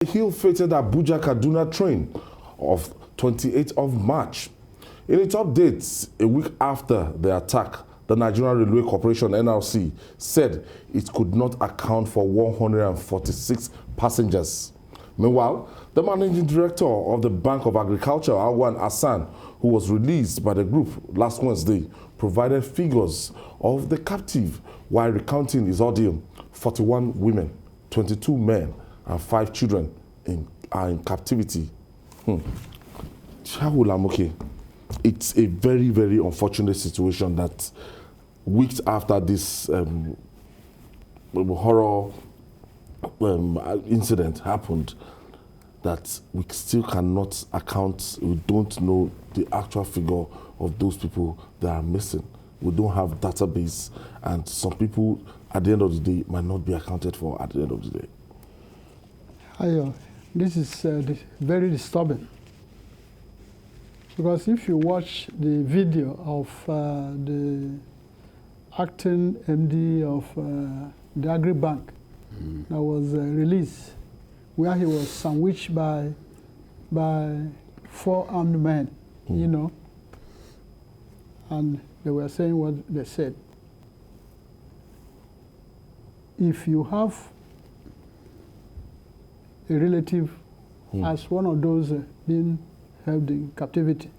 The ill-fated Abuja Kaduna train of 28th of March. In its updates, a week after the attack, the Nigerian Railway Corporation (NRC) said it could not account for 146 passengers. Meanwhile, the managing director of the Bank of Agriculture, Awan Hassan, who was released by the group last Wednesday, provided figures of the captive while recounting his ordeal. 41 women, 22 men, and 5 children are in captivity. It's a very, very unfortunate situation that weeks after this horror incident happened, that we still cannot account, we don't know the actual figure of those people that are missing. We don't have database, and some people at the end of the day might not be accounted for at the end of the day. This is very disturbing, because if you watch the video of the acting MD of the Agri Bank that was released, where he was sandwiched by 4 armed men, you know, and they were saying what they said. If you have a relative as one of those being held in captivity,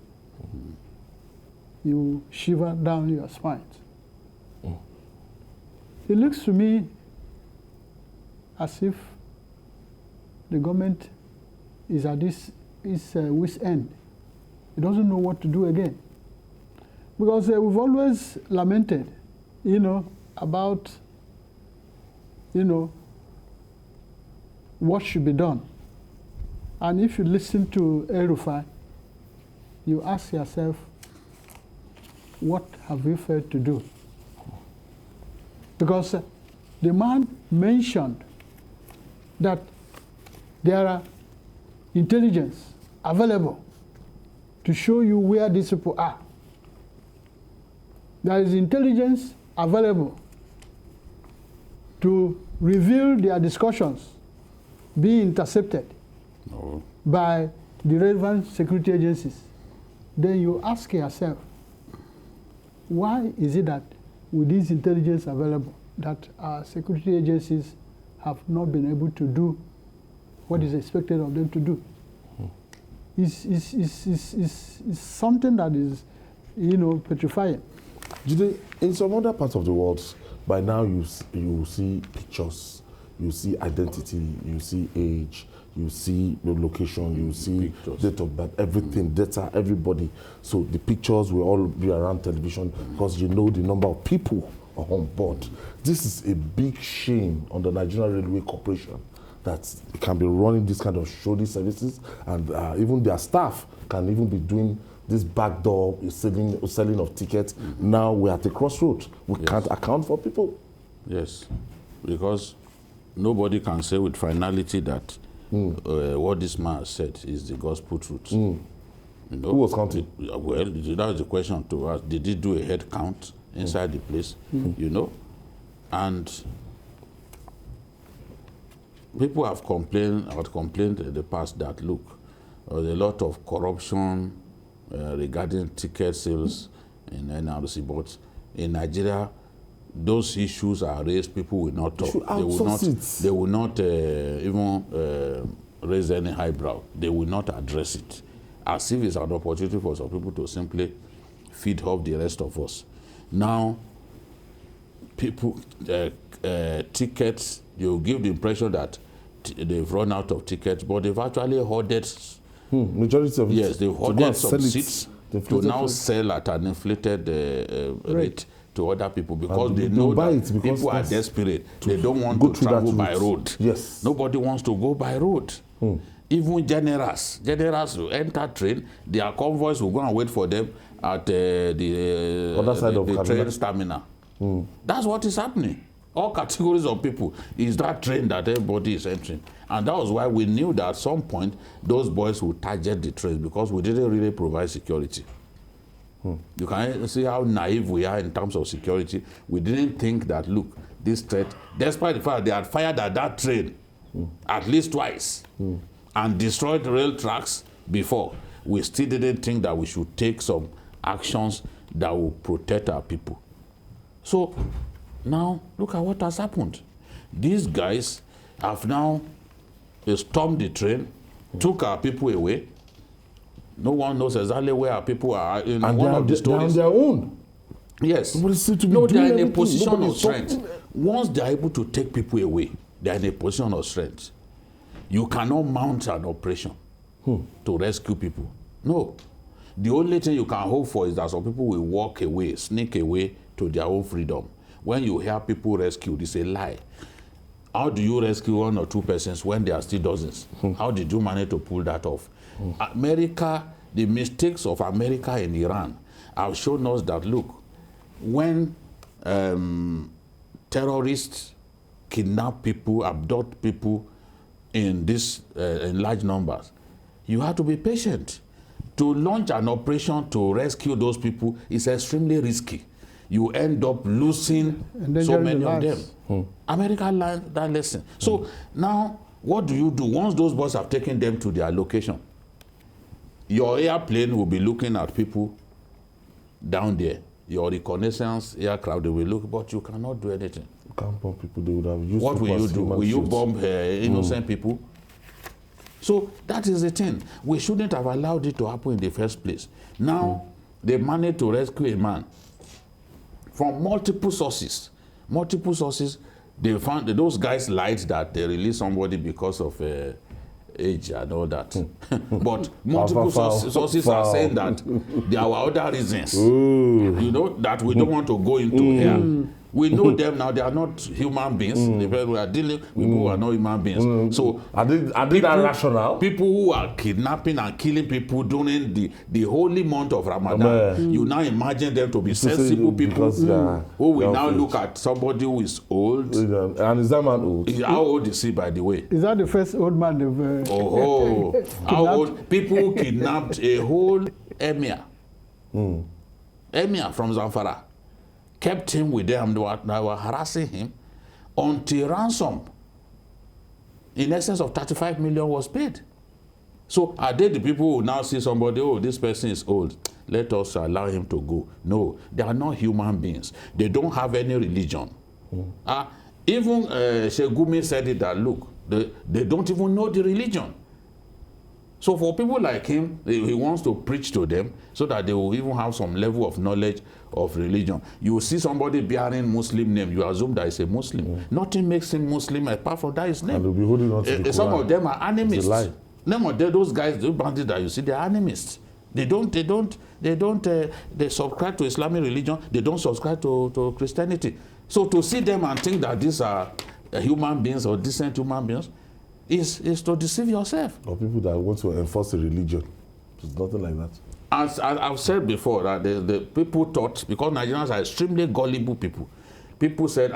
you shiver down your spine. It looks to me as if the government is at this wit's end. It doesn't know what to do again. Because we've always lamented, about, what should be done. And if you listen to El-Rufai, you ask yourself, what have we failed to do? Because the man mentioned that there are intelligence available to show you where these people are. There is intelligence available to reveal their discussions being intercepted by the relevant security agencies. Then you ask yourself, why is it that with this intelligence available, that our security agencies have not been able to do what is expected of them to do? It's something that is, petrifying. In some other parts of the world, by now you see pictures, you see identity, you see age, you see the location, you see pictures, date of birth, everything, data, everybody. So the pictures will all be around television because you know the number of people are on board. This is a big shame on the Nigerian Railway Corporation that it can be running this kind of shoddy services, and even their staff can even be doing this backdoor selling of tickets. Now we're at a crossroads. We can't account for people. Yes, because nobody can say with finality that what this man said is the gospel truth. Who was counting? Well, that's the question to us. Did he do a head count inside the place? And people have complained in the past that, look, there's a lot of corruption regarding ticket sales in NRC, but in Nigeria, those issues are raised. People will not talk. They will not even raise any highbrow. They will not address it, as if it's an opportunity for some people to simply feed off the rest of us. Now, people tickets, you give the impression that they've run out of tickets, but they've actually hoarded. Majority of it. Yes, they've hoarded some seats to now sell at an inflated rate to other people, because they know that people are desperate. They don't want to travel by road. Yes. Nobody wants to go by road. Even generals will enter train, their convoys will go and wait for them at the other side of the train terminal. That's what is happening. All categories of people is that train that everybody is entering. And that was why we knew that at some point those boys would target the trains, because we didn't really provide security. You can see how naive we are in terms of security. We didn't think that, look, this threat, despite the fact they had fired at that train at least twice, and destroyed rail tracks before. We still didn't think that we should take some actions that will protect our people. So now look at what has happened. These guys have now stormed the train, took our people away. No one knows exactly where our people are. In and one of the stories, they're on their own. yes. No, They are in a position of strength. Once they are able to take people away, they are in a position of strength. You cannot mount an operation to rescue people. No. The only thing you can hope for is that some people will walk away, sneak away to their own freedom. When you hear people rescued, it's a lie. How do you rescue 1 or 2 persons when there are still dozens? How did you manage to pull that off? America, the mistakes of America and Iran have shown us that, look, when terrorists kidnap people, abduct people in large numbers, you have to be patient. To launch an operation to rescue those people is extremely risky. You end up losing so many of them. America learned that lesson. So now, what do you do? Once those boys have taken them to their location, your airplane will be looking at people down there. Your reconnaissance aircraft, they will look, but you cannot do anything. You can't bomb people, they would have used. What will you do? Will you bomb innocent people? So that is the thing. We shouldn't have allowed it to happen in the first place. Now, they managed to rescue a man from multiple sources. Multiple sources. They found that those guys lied that they released somebody because of age and all that. But multiple sources are saying that there were other reasons, you know, that we don't want to go into here. We know them now, they are not human beings. We are dealing with people who are not human beings. So are they that rational? People who are kidnapping and killing people during the holy month of Ramadan, you now imagine them to be sensible people who will now look at somebody who is old. And is that man old? How old is he, by the way? Is that the first old man they've how old? People who kidnapped a whole emir. Emir from Zamfara. Kept him with them. They were harassing him until ransom in excess of 35 million was paid. So are they the people who now see somebody, oh, this person is old, let us allow him to go? No, they are not human beings. They don't have any religion. Even Shegumi said it that, look, they don't even know the religion. So for people like him, he wants to preach to them so that they will even have some level of knowledge of religion. You see somebody bearing Muslim name, you assume that is a Muslim. Nothing makes him Muslim apart from that his name. And they'll be holding on to the Quran. Some of them are animists. Name of those guys, those bandits that you see, they're animists. They subscribe to Islamic religion. They don't subscribe to Christianity. So to see them and think that these are human beings or decent human beings is to deceive yourself. Or people that want to enforce a religion. It's nothing like that. As I've said before, that the people thought, because Nigerians are extremely gullible people, people said,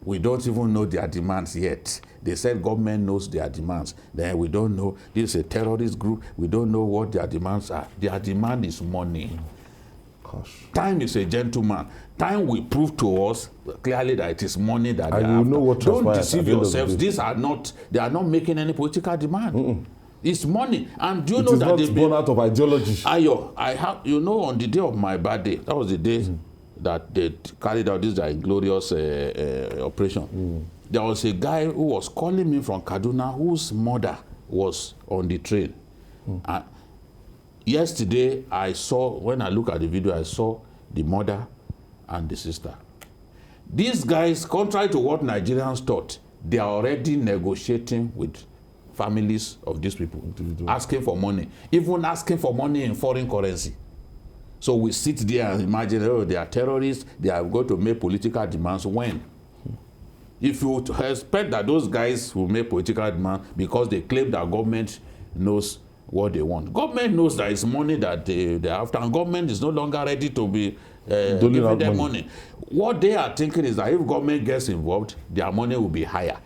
we don't even know their demands yet. They said government knows their demands. Then we don't know, this is a terrorist group, we don't know what their demands are. Their demand is money. Gosh. Time is a gentleman. Time will prove to us clearly that it is money that they are know what Don't deceive yourselves. They are not making any political demand. It's money. And do you know that it's born out of ideology? Ayo, I have, you know, on the day of my birthday, that was the day that they carried out this glorious operation. There was a guy who was calling me from Kaduna whose mother was on the train. Yesterday, I saw, when I look at the video, I saw the mother and the sister. These guys, contrary to what Nigerians thought, they are already negotiating with families of these people, asking for money, even asking for money in foreign currency. So we sit there and imagine, oh, they are terrorists, they are going to make political demands. When? If you expect that those guys will make political demands because they claim that government knows what they want. Government knows that it's money that they're after, and government is no longer ready to be giving them money. What they are thinking is that if government gets involved, their money will be higher.